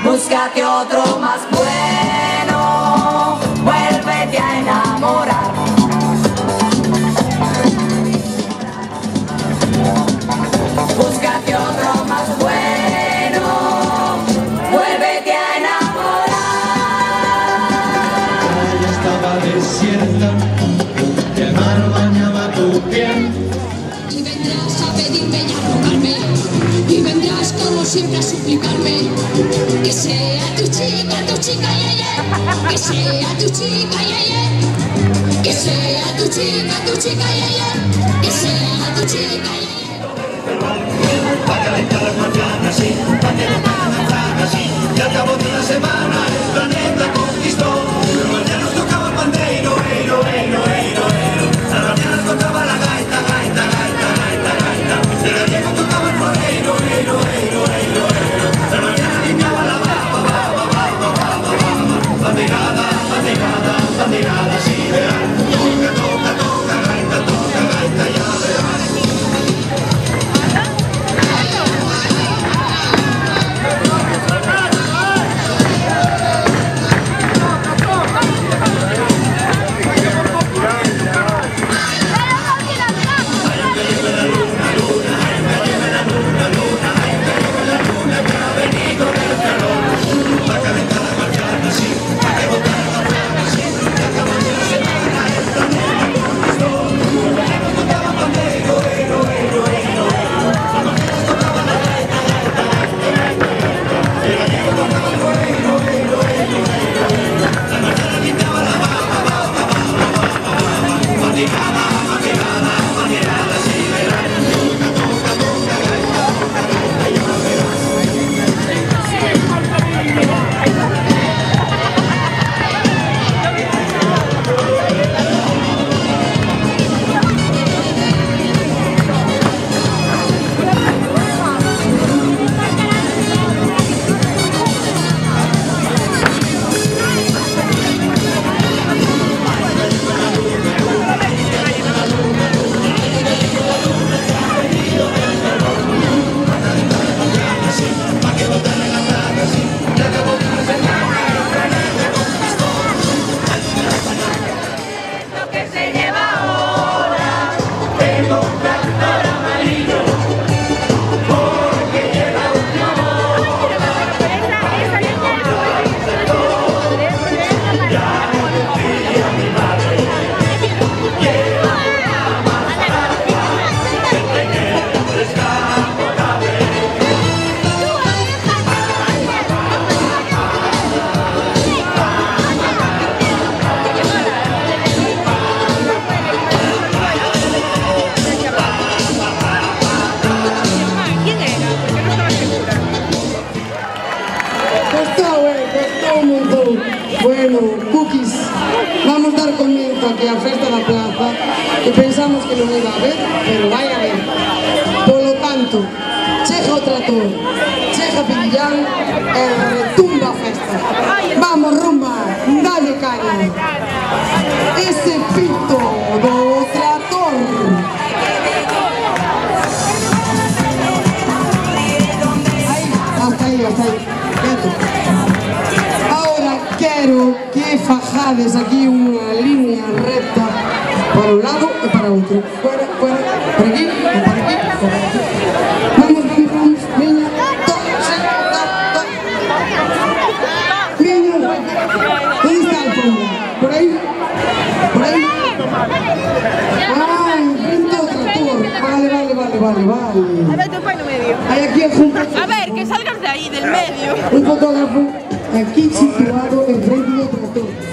Búscate otro más bueno, vuélvete a enamorar. Búscate otro más bueno, vuélvete a enamorar. Ya estaba desierta, y el mar bañaba tu piel. Y vendrás a pedirme y a rogarme, y vendrás como siempre a suplicarme. Que sea tu chica, ye, ye. Que sea tu chica, ye, ye. Que sea tu chica, ye, ye. Que sea tu chica, ye, ye. Pa' calentar las mañanas, sí, pa' que no pagan manzanas, sí. Y al cabo de una semana el planeta conquistó. Los marcianos tocaban pandeiro, eiro, eiro, eiro, eiro. Las marcianas tocaban la gaita, gaita, gaita, gaita, gaita. El gallego tocaba el floreiro, eiro, eiro, eiro, eiro. Las marcianas limpiaban la baba, baba, baba, baba, baba. Bandeirada, bandeirada, bandeirada, sí, verán. Toca, toca, toca, gaita, ya verán. Bueno, cookies, vamos a dar comienzo aquí a Festa da Plaza, que pensamos que non iba a haber, pero vai a haber. Por lo tanto, chega o trator, chega Pillán e retumba a festa. Vamos, rumba, dale caña. Ese pito do trator. Hasta ahí, quieto. Ahora fajades aquí unha línea recta para un lado e para outro. Fuera, fuera, por aquí, o por aquí, o por aquí. Vamos, vamos, vamos, veña, top, seco, top, top. Veña, ¿dónde está el fondo? Por aí, por aí. Ah, enfrente ao tractor. Vale, vale, vale, vale, vale. A ver, tu pai no medio. Hay aquí junto A ver, que salgas de ahí, del medio. un fotógrafo aquí situado enfrente do tractor.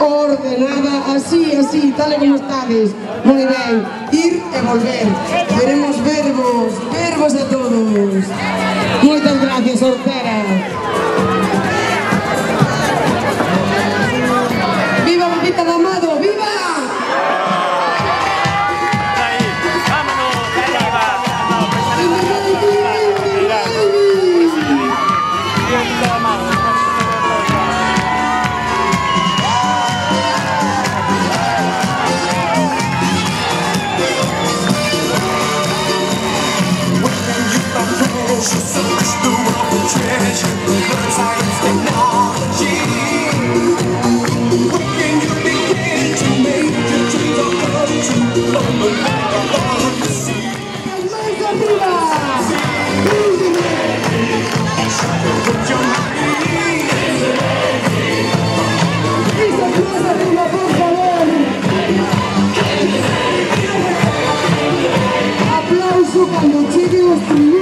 Ordenada, así, así, tal como estades. Moi ben, ir e volver. Veremos verbos, verbos a todos. Moitas gracias, Hortera. Viva Pepita do Amado, viva! Aplauso cuando llegue los trillos.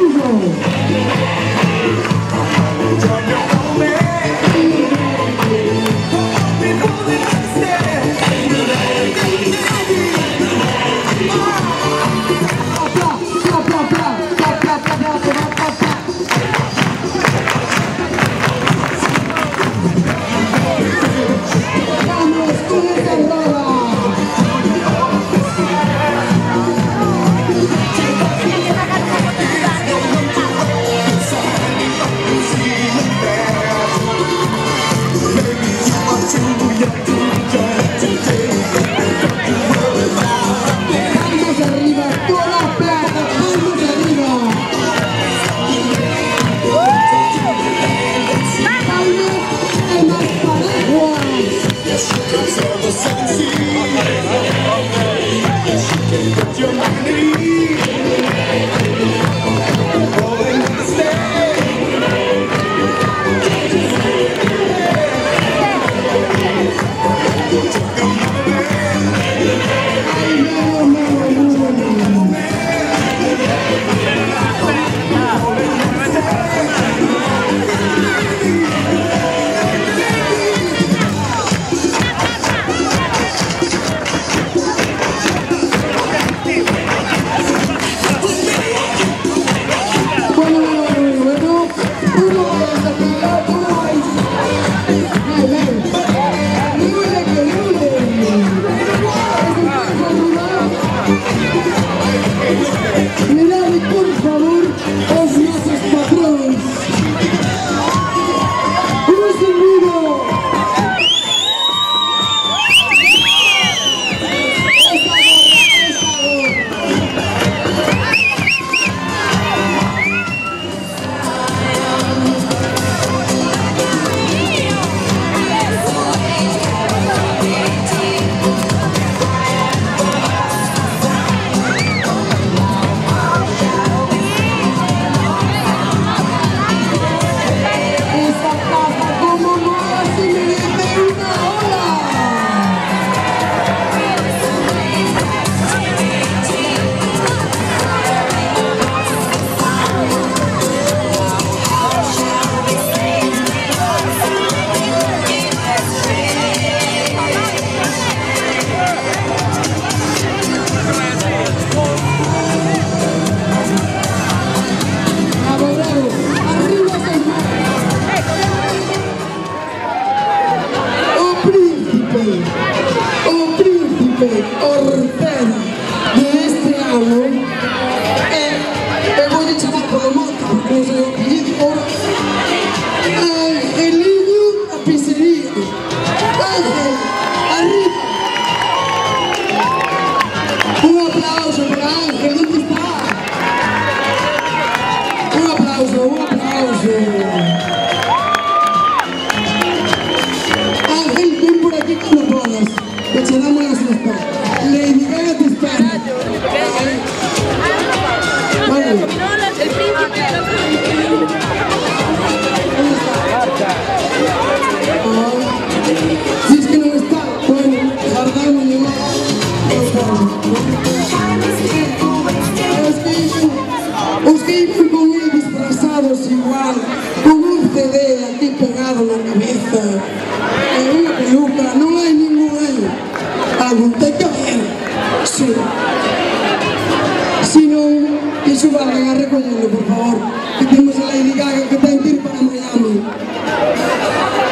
que suba alguén a recollelo, por favor, que temos a Lady Gaga que ten que ir para Miami.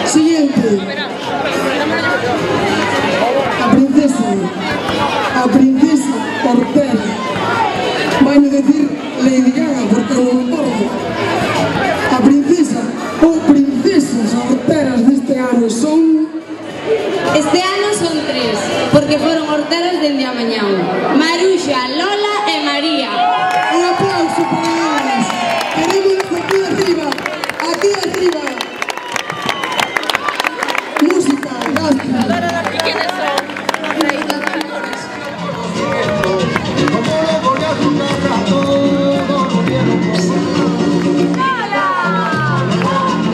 Siguiente. A princesa Hortera. Vai a decir Lady Gaga porque non me acordo. A princesa ou princesas horteras deste ano son... Este ano son 3, porque foron horteras dende a mañán. Maruxa, Lola e María. Un aplauso para elas. Queremos aquí arriba, aquí arriba. Música, gracias. ¿Quiénes son?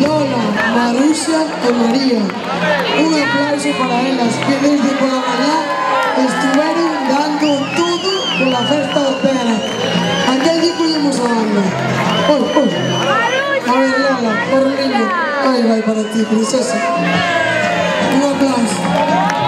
Lola, Maruxa e María. Un aplauso para elas que desde pola mañá estiveron dando todo pola festa hortera. Aquí allí collemos a banda. Oi, oi. A ver, Lola, corre niño. Aí vai para ti, princesa. Un aplauso.